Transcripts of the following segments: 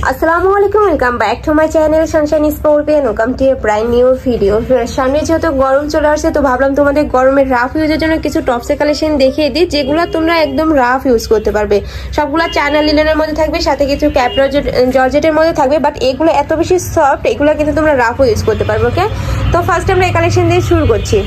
আসসালামু আলাইকুম, welcome back to my channel Sunshine scorpion. Welcome to A brand new video. সামনে যেহেতু গরম চলে আসছে, তো ভাবলাম তোমাদের গরমের রাফ ইউজের জন্য কিছু টপসের কালেকশন দেখিয়ে দিই, যেগুলো তোমরা একদম রাফ ইউজ করতে পারবে। সবগুলো চায়না লিনেনের মধ্যে থাকবে, সাথে কিছু ক্যাপরা জর্জেটের মধ্যে থাকবে, বাট এগুলো এত বেশি সফট, এগুলো কিন্তু তোমরা রাফও ইউজ করতে পারবে। ওকে, তো ফার্স্ট আমরা এই কালেকশন দিয়ে শুরু করছি।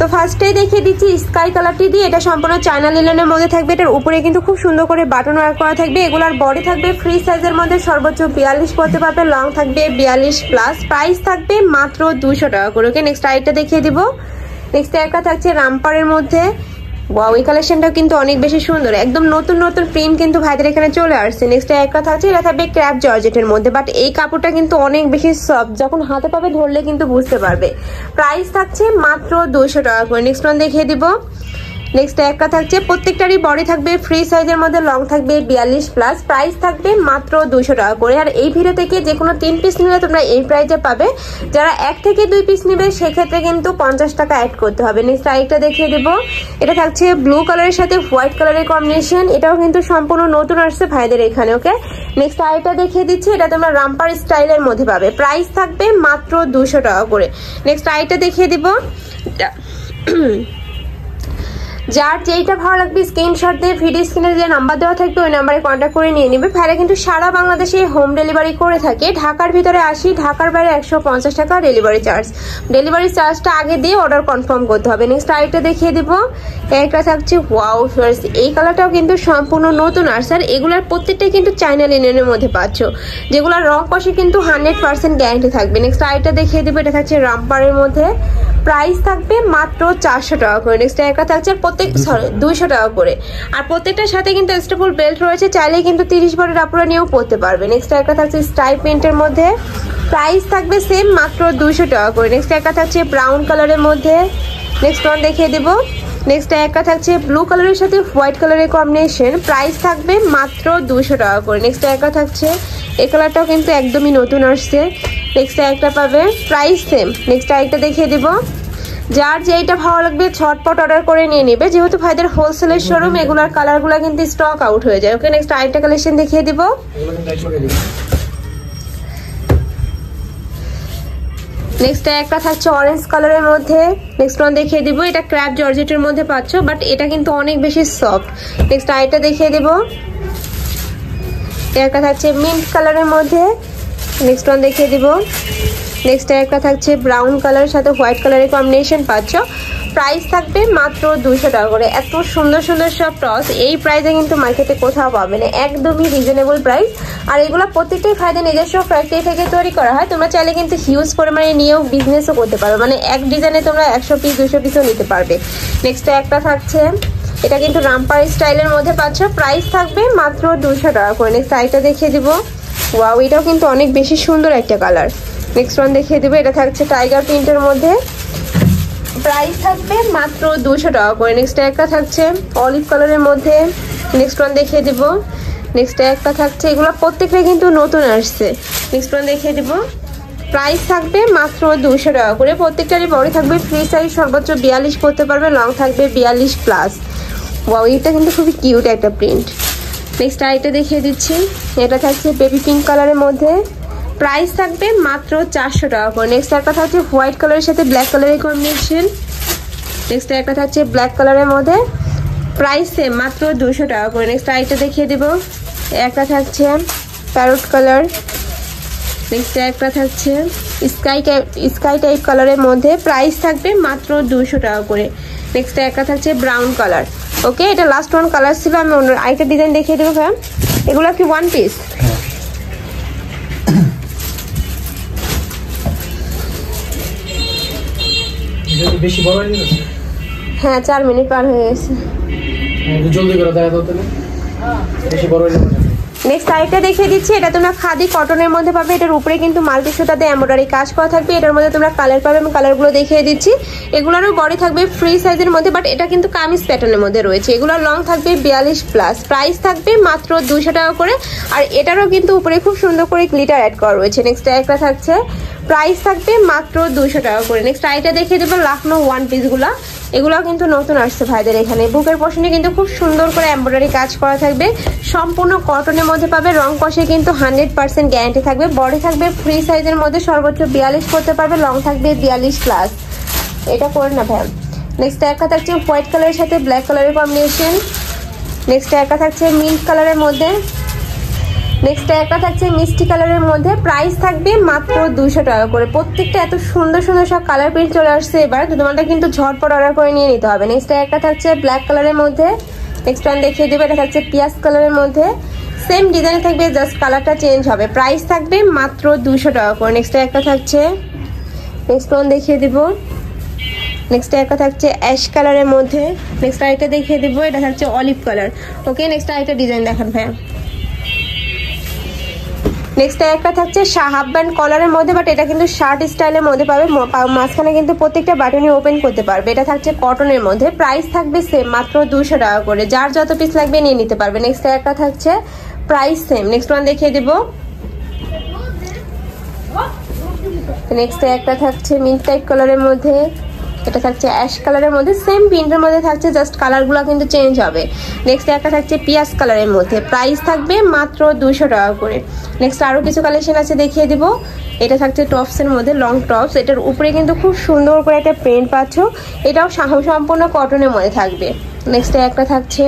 তো ফার্স্টেই দেখিয়ে দিচ্ছি স্কাই কালারটি দিয়ে। এটা সম্পূর্ণ চায়না লিনেনের মধ্যে থাকবে। এটার উপরে কিন্তু খুব সুন্দর করে বাটন ওয়ার্ক করা থাকবে। এগুলার বডি থাকবে ফ্রি সাইজের মধ্যে, সর্বোচ্চ 42 পড়তে পারবে, লং থাকবে 42 প্লাস। প্রাইস থাকবে মাত্র 200 টাকা করে। ওকে, নেক্সট আইটা দেখিয়ে দিব। নেক্সট একটা থাকছে রামপারের মধ্যে। ওয়াও, এই কালেকশনটা কিন্তু অনেক বেশি সুন্দর, একদম নতুন নতুন প্রিন্ট কিন্তু ভাইদের এখানে চলে আসছে। নেক্সট একটা থাকছে, এটা থাকবে ক্র্যাপ জর্জেটের মধ্যে, বাট এই কাপড়টা কিন্তু অনেক বেশি সফট, যখন হাতে পাবে ধরলে কিন্তু বুঝতে পারবে। প্রাইস থাকছে মাত্র 200 টাকা করে। নেক্সট ওয়ান দেখিয়ে দিব। নেক্সট একটা থাকছে, প্রত্যেকটারই বডি থাকবে ফ্রি সাইজের মধ্যে, লং থাকবে 42 প্লাস। প্রাইস থাকবে মাত্র 200 টাকা করে। আর এই ভিডিও থেকে যে কোনো 3 পিস নিলে তোমরা এই প্রাইসে পাবে। যারা 1 থেকে 2 পিস নেবে সেক্ষেত্রে কিন্তু 50 টাকা অ্যাড করতে হবে। নেক্সট আরেকটা দেখিয়ে দেব। এটা থাকছে ব্লু কালারের সাথে হোয়াইট কালারের কম্বিনেশন। এটাও কিন্তু সম্পূর্ণ নতুন আসছে ভাইদের এখানে। ওকে, নেক্সট আরেকটা দেখিয়ে দিচ্ছি। এটা তোমরা রামপার স্টাইলের মধ্যে পাবে। প্রাইস থাকবে মাত্র 200 টাকা করে। নেক্সট আরেকটা দেখিয়ে দিব। যার যেইটা ভালো লাগবে স্ক্রিনশট দিয়ে ভিডিও স্ক্রিনে যে নাম্বার দেওয়া থাকবে ওই নাম্বারে কন্ট্যাক্ট করে নিয়ে নেবে। ভাইরা কিন্তু সারা বাংলাদেশে হোম ডেলিভারি করে থাকে। ঢাকার ভিতরে 80, ঢাকার বাইরে 150 টাকা ডেলিভারি চার্জ। ডেলিভারি চার্জটা আগে দিয়ে অর্ডার কনফার্ম করতে হবে। নেক্সট আরেকটা দেখিয়ে দিব। একটা থাকছে ওয়াও ফ্রেন্ডস, এই কালারটাও কিন্তু সম্পূর্ণ নতুন আসছে। আর এগুলার প্রত্যেকটাই কিন্তু চায়না লিনেনের মধ্যে পাচ্ছ, যেগুলোর রং কষে কিন্তু 100% গ্যারান্টি থাকবে। নেক্সট আরেকটা দেখিয়ে দিব। এটা থাকছে রামপারের মধ্যে। প্রাইস থাকবে মাত্র 400 টাকা করে। নেক্সট একটা থাকছে 200 টাকা করে। আর প্রত্যেকটার সাথে কিন্তু স্টেপল বেল্ট রয়েছে, চাইলে কিন্তু 30 বডি আপুরা নিয়েও পরতে পারবে। নেক্সট একটা থাকছে স্ট্রাইপ প্রিন্টের মধ্যে। প্রাইস থাকবে সেম মাত্র 200 টাকা করে। নেক্সট একটা থাকছে ব্রাউন কালারের মধ্যে। নেক্সট ওয়ান দেখিয়ে দিব। নেক্সট একটা থাকছে ব্লু কালারের সাথে হোয়াইট কালারের কম্বিনেশন। প্রাইস থাকবে মাত্র 200 টাকা করে। নেক্সট একটা থাকছে, এই কালারটাও কিন্তু একদমই নতুন আসছে। নেক্সট একটা পাবে, প্রাইস সেম। নেক্সট আরেকটা দেখিয়ে দিব। যার যেইটা ভালো লাগবে ছটপট অর্ডার করে নিয়ে নেবে, যেহেতু ভাইদের হোলসেলের শোরুম, এগুলার কালারগুলো কিন্তু স্টক আউট হয়ে যায়। ওকে, নেক্সট আরেকটা কালেকশন দেখিয়ে দিব। নেক্সট একটা থাকছে অরেঞ্জ কালারের মধ্যে। নেক্সট ওয়ান দেখিয়ে দিব। এটা ক্র্যাপ জর্জেটের মধ্যে পাচ্ছ, বাট এটা কিন্তু অনেক বেশি সফট। নেক্সট আরেকটা দেখিয়ে দিব। একটা থাকছে মিন্ট কালারের মধ্যে। নেক্সট ওয়ান দেখিয়ে দিব। নেক্সট একটা থাকছে ব্রাউন কালারের সাথে হোয়াইট কালারের কম্বিনেশন পাচ্ছ। প্রাইস থাকবে মাত্র 200 টাকা করে। এত সুন্দর সুন্দর সব টস এই প্রাইসে কিন্তু মার্কেটে কোথাও পাবে না, একদমই রিজনেবল প্রাইস। আর এগুলো প্রত্যেকটাই ফায়দা নিজস্ব ফ্যাক্টরি থেকে তৈরি করা হয়। তোমরা চাইলে কিন্তু হিউজ পরিমাণে নিয়েও বিজনেসও করতে পারো, মানে এক ডিজাইনে তোমরা 100 পিস 200 পিসও নিতে পারবে। নেক্সট একটা থাকছে, এটা কিন্তু রামপার স্টাইলের মধ্যে পাচ্ছ। প্রাইস থাকবে মাত্র 200 টাকা করে। নেক্সট আইটা দেখিয়ে দিব। ওয়াও, এটাও কিন্তু অনেক বেশি সুন্দর একটা কালার। নেক্সট ওয়ান দেখিয়ে দেবো। এটা থাকছে টাইগার প্রিন্টের মধ্যে। প্রাইস থাকবে মাত্র 200 টাকা করে। নেক্সট একটা থাকছে অলিভ কালারের মধ্যে। নেক্সট ওয়ান দেখিয়ে দেবো। নেক্সট একটা থাকছে, এগুলো প্রত্যেকটা কিন্তু নতুন আসছে। নেক্সট ওয়ান দেখিয়ে দেবো। প্রাইস থাকবে মাত্র 200 টাকা করে। প্রত্যেকটারই বডি থাকবে ফ্রি সাইজ, সর্বোচ্চ 42 করতে পারবে, লং থাকবে 42 প্লাস। ওয়াও, এটা কিন্তু খুবই কিউট একটা প্রিন্ট। নেক্সট আইটা দেখিয়ে দিচ্ছি। এটা থাকছে বেবি পিঙ্ক কালারের মধ্যে। প্রাইস থাকবে মাত্র 400 টাকা করে। নেক্সট একটা থাকছে হোয়াইট কালারের সাথে ব্ল্যাক কালারের কম্বিনেশন। নেক্সট একটা থাকছে ব্ল্যাক কালারের মধ্যে। প্রাইস সেম মাত্র 200 টাকা করে। নেক্সট আইটা দেখিয়ে দেব। একটা থাকছে প্যারট কালার। নেক্সট একটা থাকছে স্কাই টাইপ কালারের মধ্যে। প্রাইস থাকবে মাত্র 200 টাকা করে। নেক্সট একটা থাকছে ব্রাউন কালার। ওকে, এটা লাস্ট ওয়ান কালার ছিল। আমি অন্য আইটা ডিজাইন দেখিয়ে দেবো। ফ্যাম, এগুলো কি ওয়ান পিস? হ্যাঁ, 4 মিনিট পার হয়ে গেছে। নেক্সট আইটা দেখিয়ে দিচ্ছি। এটা তোমরা খাদি কটনের মধ্যে পাবে। এটার উপরে কিন্তু মাল্টি সুতাতে এমব্রয়ডারি কাজ করা থাকবে। এটার মধ্যে তোমরা কালার পাবে, আমি কালারগুলো দেখিয়ে দিচ্ছি। এগুলোরও বডি থাকবে ফ্রি সাইজের মধ্যে, বাট এটা কিন্তু কামিজ প্যাটার্নের মধ্যে রয়েছে। এগুলোর লং থাকবে 42 প্লাস। প্রাইস থাকবে মাত্র 200 টাকা করে। আর এটারও কিন্তু উপরে খুব সুন্দর করে গ্লিটার অ্যাড করা রয়েছে। নেক্সট একটা থাকছে প্রাইস থাকবে মাত্র 200 টাকা করে। নেক্সট আইটা দেখিয়ে দেবো লাখনো ওয়ান পিসগুলো, এগুলো কিন্তু নতুন আসছে ভাইদের এখানে। বুকের পোর্শনে কিন্তু খুব সুন্দর করে এমব্রয়ডারি কাজ করা থাকবে, সম্পূর্ণ কটনের মধ্যে পাবে, রং কষে কিন্তু 100% গ্যারান্টি থাকবে। বডি থাকবে ফ্রি সাইজের মধ্যে, সর্বোচ্চ 42 করতে পারবে, লং থাকবে 42+। এটা করে না ভাই। নেক্সট একটা থাকছে হোয়াইট কালারের সাথে ব্ল্যাক কালারের কম্বিনেশন। নেক্সট একটা থাকছে মিন্ট কালারের মধ্যে। নেক্সট একটা থাকছে মিষ্টি কালারের মধ্যে। প্রাইস থাকবে মাত্র 200 টাকা করে। প্রত্যেকটা এত সুন্দর সুন্দর সব কালার প্রিন্ট চলে আসছে এবার, তো তোমাদের কিন্তু ঝটপট অর্ডার করে নিয়ে নিতে হবে। নেক্সট একটা থাকছে ব্ল্যাক কালারের মধ্যে। নেক্সট ওয়ান দেখিয়ে দেবো, এটা থাকছে পিয়াজ কালারের মধ্যে, সেম ডিজাইন থাকবে, জাস্ট কালারটা চেঞ্জ হবে। প্রাইস থাকবে মাত্র 200 টাকা করে। নেক্সট একটা থাকছে, নেক্সট ওয়ান দেখিয়ে দিব, নেক্সট একটা থাকছে অ্যাশ কালারের মধ্যে। নেক্সট আরেকটা দেখিয়ে দিব, এটা থাকছে অলিভ কালার। ওকে, নেক্সট আরেকটা ডিজাইন দেখান ভাই। নেক্সট একটা থাকছে হাফ ব্যান্ড কলারের মধ্যে, বাট এটা কিন্তু শার্ট স্টাইলের মধ্যে পাবে, মাঝখানে কিন্তু প্রত্যেকটা বাটনই ওপেন করতে পারবে। এটা থাকছে কটনের মধ্যে, প্রাইস থাকবে সেম মাত্র 200 টাকা করে। যার যত পিস লাগবে নিয়ে নিতে পারবে। নেক্সট একটা থাকছে প্রাইস সেম। নেক্সট ওয়ান দেখিয়ে দিব, নেক্সট একটা থাকছে মিন্ট টাইপ কালারের মধ্যে, এটা থাকছে অ্যাশ কালারের মধ্যে, সেম প্রিন্টের মধ্যে থাকছে, জাস্ট কালারগুলো কিন্তু চেঞ্জ হবে। নেক্সট একটা থাকছে পিয়াজ কালারের মধ্যে, প্রাইস থাকবে মাত্র 200 টাকা করে। নেক্সট আরও কিছু কালেকশন আছে দেখিয়ে দিব। এটা থাকছে টপসের মধ্যে, লং টপস, এটার উপরে কিন্তু খুব সুন্দর করে একটা প্রিন্ট পাচ্ছ, এটাও সম্পূর্ণ কটনের মধ্যে থাকবে। নেক্সট একটা থাকছে,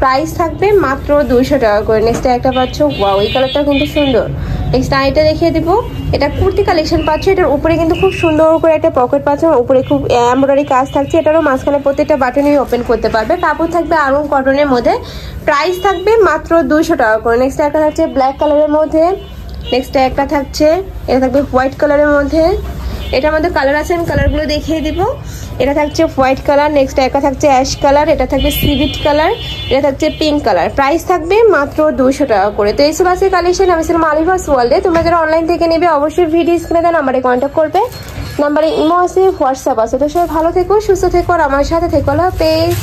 প্রাইস থাকবে মাত্র 200 টাকা করে। নেক্সট একটা পাচ্ছ, ওয়াও এই কালারটা কিন্তু সুন্দর। নেক্সট আইটা দেখিয়ে দিব, এটা কুর্তি কালেকশন পাচ্ছ, এটার উপরে কিন্তু খুব সুন্দর করে একটা পকেট পাচ্ছ, উপরে খুব এমব্রয়ডারি কাজ থাকছে, এটারও মাঝখানে প্রত্যেকটা বাটনই ওপেন করতে পারবে। কাপড় থাকবে আরং কটনের মধ্যে, প্রাইস থাকবে মাত্র 200 টাকা করে। নেক্সট একটা থাকছে ব্ল্যাক কালারের মধ্যে। নেক্সট একটা থাকছে, এটা থাকবে হোয়াইট কালারের মধ্যে, এটার মধ্যে কালার আছে, আমি কালারগুলো দেখিয়ে দিব। এটা থাকছে হোয়াইট কালার, নেক্সট একটা থাকছে অ্যাশ কালার, এটা থাকবে সিভিট কালার, এটা থাকছে পিঙ্ক কালার। প্রাইস থাকবে মাত্র 200 টাকা করে। তো এইসব আছে কালেকশন। আমি ছিলাম আলিভাস ওয়ার্ল্ডে। তোমরা যারা অনলাইন থেকে নেবে অবশ্যই ভিডিও স্ক্রিনে দেন নাম্বারে কন্ট্যাক্ট করবে। নাম্বারে ইমো আছে, হোয়াটসঅ্যাপ আছে। তো সবাই ভালো থেকো, সুস্থ থেকো, আর আমার সাথে থেকো। আল্লাহ হাফেজ।